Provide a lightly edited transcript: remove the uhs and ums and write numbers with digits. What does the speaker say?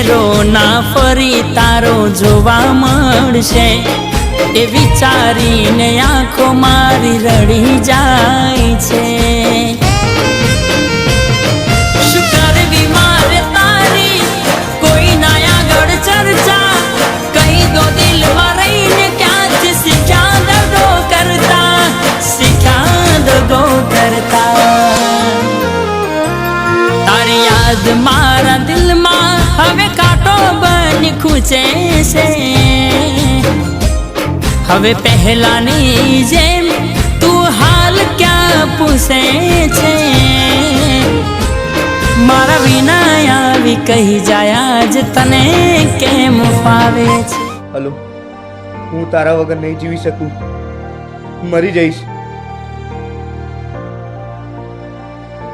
ચહેરો ના ફરી તારો જોવા મળશે એ વિચારીને આંખો મારી રડી જાય છે। શું કરવી મારે તારી કોઈ ના આગળ ચર્ચા કહી દો દિલમાં રહીને ક્યાંથી શીખ્યા દગો કરતા તારી યાદ મારા દિલમાં હવે કાંટો બની ખૂંચે છે। હવે પહેલાની જેમ તું હાલ ક્યાં પૂછે છે મારા વિના આવી કહી જાય આજ તને કેમ ફાવે છે। હલો, હું તારા વગર નહીં જીવી શકું, મરી જઈશ।